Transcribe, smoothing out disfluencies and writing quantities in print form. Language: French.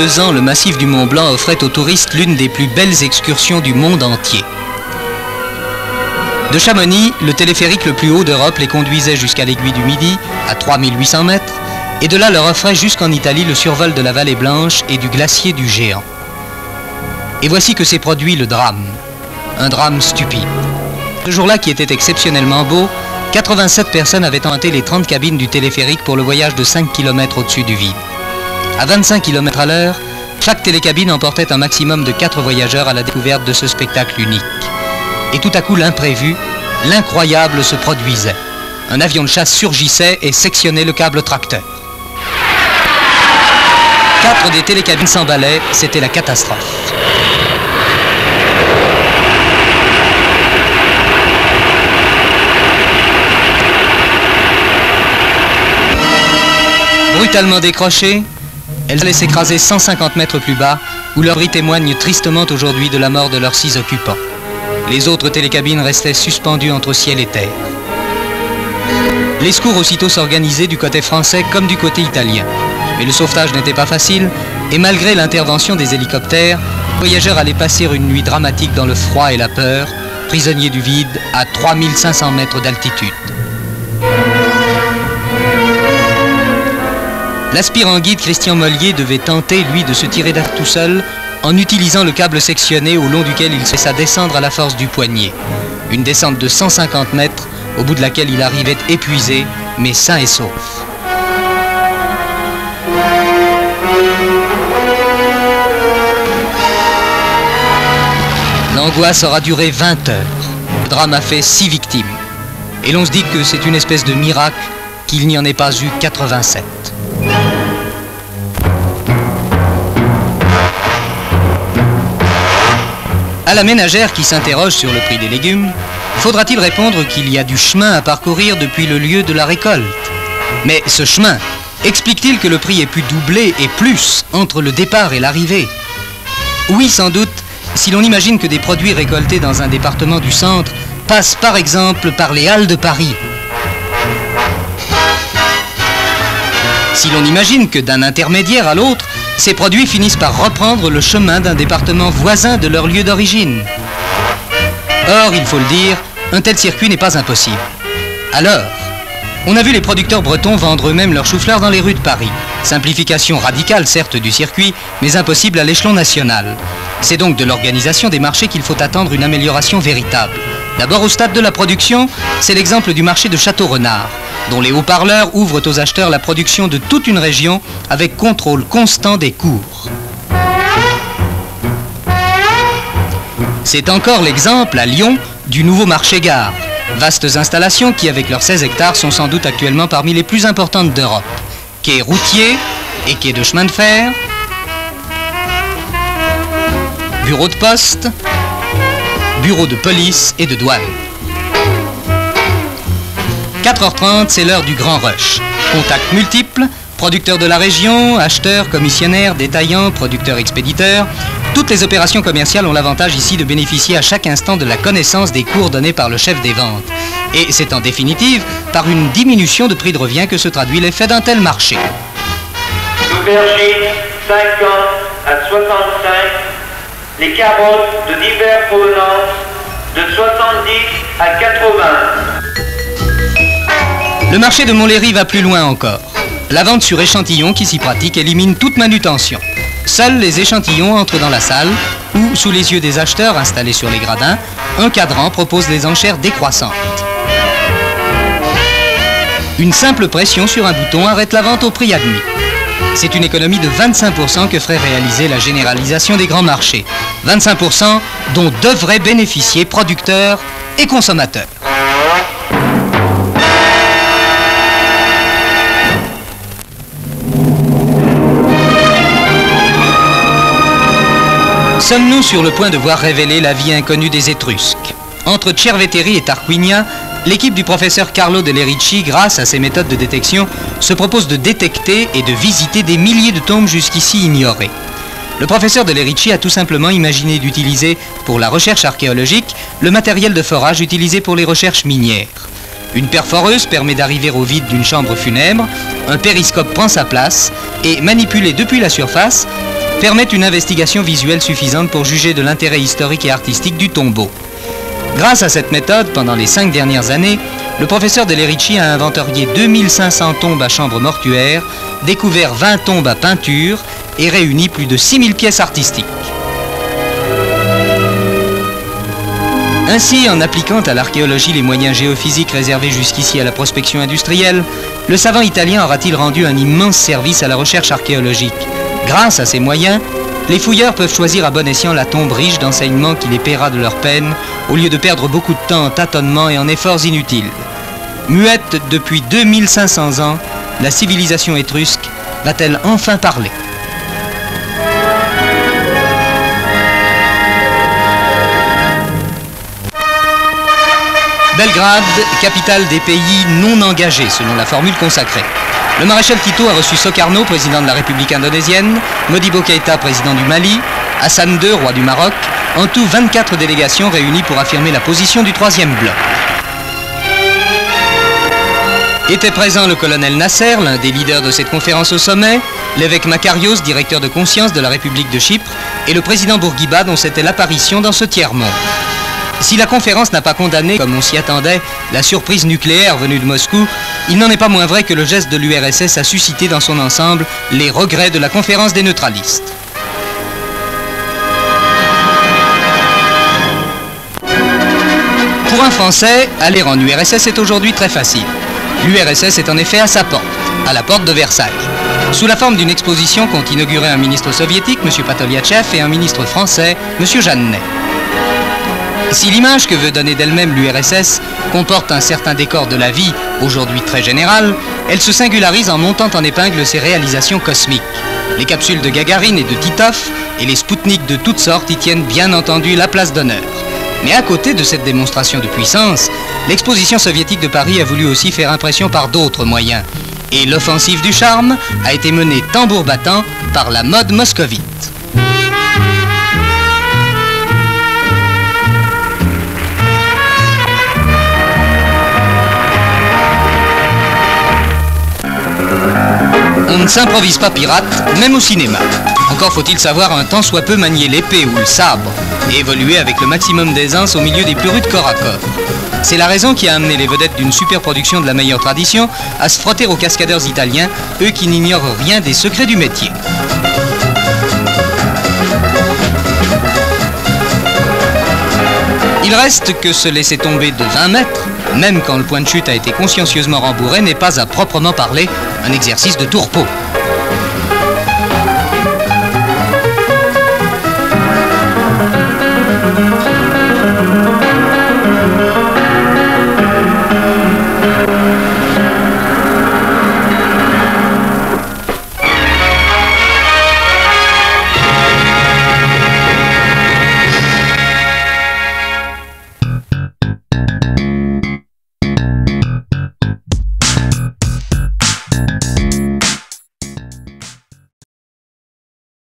2 ans, le massif du Mont Blanc offrait aux touristes l'une des plus belles excursions du monde entier. De Chamonix, le téléphérique le plus haut d'Europe les conduisait jusqu'à l'Aiguille du Midi, à 3800 mètres, et de là leur offrait jusqu'en Italie le survol de la Vallée Blanche et du glacier du Géant. Et voici que s'est produit le drame. Un drame stupide. Ce jour-là, qui était exceptionnellement beau, 87 personnes avaient tenté les 30 cabines du téléphérique pour le voyage de 5 km au-dessus du vide. À 25 km à l'heure, chaque télécabine emportait un maximum de 4 voyageurs à la découverte de ce spectacle unique. Et tout à coup, l'imprévu, l'incroyable se produisait. Un avion de chasse surgissait et sectionnait le câble tracteur. 4 des télécabines s'emballaient, c'était la catastrophe. Brutalement décrochées, elles allaient s'écraser 150 mètres plus bas, où leur bruit témoigne tristement aujourd'hui de la mort de leurs 6 occupants. Les autres télécabines restaient suspendues entre ciel et terre. Les secours aussitôt s'organisaient du côté français comme du côté italien. Mais le sauvetage n'était pas facile, et malgré l'intervention des hélicoptères, les voyageurs allaient passer une nuit dramatique dans le froid et la peur, prisonniers du vide à 3500 mètres d'altitude. L'aspirant guide Christian Mollier devait tenter, lui, de se tirer d'affaire tout seul en utilisant le câble sectionné au long duquel il se laissa descendre à la force du poignet. Une descente de 150 mètres, au bout de laquelle il arrivait épuisé, mais sain et sauf. L'angoisse aura duré 20 heures. Le drame a fait 6 victimes. Et l'on se dit que c'est une espèce de miracle qu'il n'y en ait pas eu 87. À la ménagère qui s'interroge sur le prix des légumes, faudra-t-il répondre qu'il y a du chemin à parcourir depuis le lieu de la récolte? Mais ce chemin explique-t-il que le prix ait pu doubler et plus entre le départ et l'arrivée? Oui, sans doute, si l'on imagine que des produits récoltés dans un département du centre passent par exemple par les Halles de Paris. Si l'on imagine que d'un intermédiaire à l'autre, ces produits finissent par reprendre le chemin d'un département voisin de leur lieu d'origine. Or, il faut le dire, un tel circuit n'est pas impossible. Alors, on a vu les producteurs bretons vendre eux-mêmes leurs choux-fleurs dans les rues de Paris. Simplification radicale, certes, du circuit, mais impossible à l'échelon national. C'est donc de l'organisation des marchés qu'il faut attendre une amélioration véritable. D'abord, au stade de la production, c'est l'exemple du marché de Château-Renard, dont les haut-parleurs ouvrent aux acheteurs la production de toute une région avec contrôle constant des cours. C'est encore l'exemple, à Lyon, du nouveau marché gare. Vastes installations qui, avec leurs 16 hectares, sont sans doute actuellement parmi les plus importantes d'Europe. Quais routiers et quais de chemin de fer, bureaux de poste, bureaux de police et de douane. 4h30, c'est l'heure du grand rush. Contacts multiples, producteurs de la région, acheteurs, commissionnaires, détaillants, producteurs, expéditeurs. Toutes les opérations commerciales ont l'avantage ici de bénéficier à chaque instant de la connaissance des cours donnés par le chef des ventes. Et c'est en définitive par une diminution de prix de revient que se traduit l'effet d'un tel marché. L'aubergine, 50 à 65, les carottes de diverses provenances, de 70 à 80. Le marché de Montlhéry va plus loin encore. La vente sur échantillons qui s'y pratique élimine toute manutention. Seuls les échantillons entrent dans la salle où, sous les yeux des acheteurs installés sur les gradins, un cadran propose des enchères décroissantes. Une simple pression sur un bouton arrête la vente au prix admis. C'est une économie de 25% que ferait réaliser la généralisation des grands marchés. 25% dont devraient bénéficier producteurs et consommateurs. Sommes-nous sur le point de voir révéler la vie inconnue des Étrusques? Entre Cerveteri et Tarquinia, l'équipe du professeur Carlo De Lerici, grâce à ses méthodes de détection, se propose de détecter et de visiter des milliers de tombes jusqu'ici ignorées. Le professeur De Lerici a tout simplement imaginé d'utiliser, pour la recherche archéologique, le matériel de forage utilisé pour les recherches minières. Une perforeuse permet d'arriver au vide d'une chambre funèbre, un périscope prend sa place et, manipulé depuis la surface, permettent une investigation visuelle suffisante pour juger de l'intérêt historique et artistique du tombeau. Grâce à cette méthode, pendant les 5 dernières années, le professeur Dele Ricci a inventorié 2500 tombes à chambre mortuaire, découvert 20 tombes à peinture et réuni plus de 6000 pièces artistiques. Ainsi, en appliquant à l'archéologie les moyens géophysiques réservés jusqu'ici à la prospection industrielle, le savant italien aura-t-il rendu un immense service à la recherche archéologique. Grâce à ces moyens, les fouilleurs peuvent choisir à bon escient la tombe riche d'enseignements qui les paiera de leur peine, au lieu de perdre beaucoup de temps en tâtonnements et en efforts inutiles. Muette depuis 2500 ans, la civilisation étrusque va-t-elle enfin parler ? Belgrade, capitale des pays non engagés, selon la formule consacrée. Le maréchal Tito a reçu Sokarno, président de la République indonésienne, Modibo Keïta, président du Mali, Hassan II, roi du Maroc, en tout 24 délégations réunies pour affirmer la position du troisième bloc. Étaient présents le colonel Nasser, l'un des leaders de cette conférence au sommet, l'évêque Makarios, directeur de conscience de la République de Chypre, et le président Bourguiba, dont c'était l'apparition dans ce tiers-monde. Si la conférence n'a pas condamné, comme on s'y attendait, la surprise nucléaire venue de Moscou, il n'en est pas moins vrai que le geste de l'URSS a suscité dans son ensemble les regrets de la conférence des neutralistes. Pour un Français, aller en URSS est aujourd'hui très facile. L'URSS est en effet à sa porte, à la porte de Versailles. Sous la forme d'une exposition qu'ont inauguré un ministre soviétique, M. Patoliatchev, et un ministre français, M. Jeannet. Si l'image que veut donner d'elle-même l'URSS comporte un certain décor de la vie, aujourd'hui très général, elle se singularise en montant en épingle ses réalisations cosmiques. Les capsules de Gagarine et de Titov et les Spoutniks de toutes sortes y tiennent bien entendu la place d'honneur. Mais à côté de cette démonstration de puissance, l'exposition soviétique de Paris a voulu aussi faire impression par d'autres moyens. Et l'offensive du charme a été menée tambour battant par la mode moscovite. On ne s'improvise pas pirate, même au cinéma. Encore faut-il savoir un tant soit peu manier l'épée ou le sabre et évoluer avec le maximum d'aisance au milieu des plus rudes corps à corps. C'est la raison qui a amené les vedettes d'une superproduction de la meilleure tradition à se frotter aux cascadeurs italiens, eux qui n'ignorent rien des secrets du métier. Il reste que se laisser tomber de 20 mètres, même quand le point de chute a été consciencieusement rembourré, n'est pas à proprement parler un exercice de tourpeau.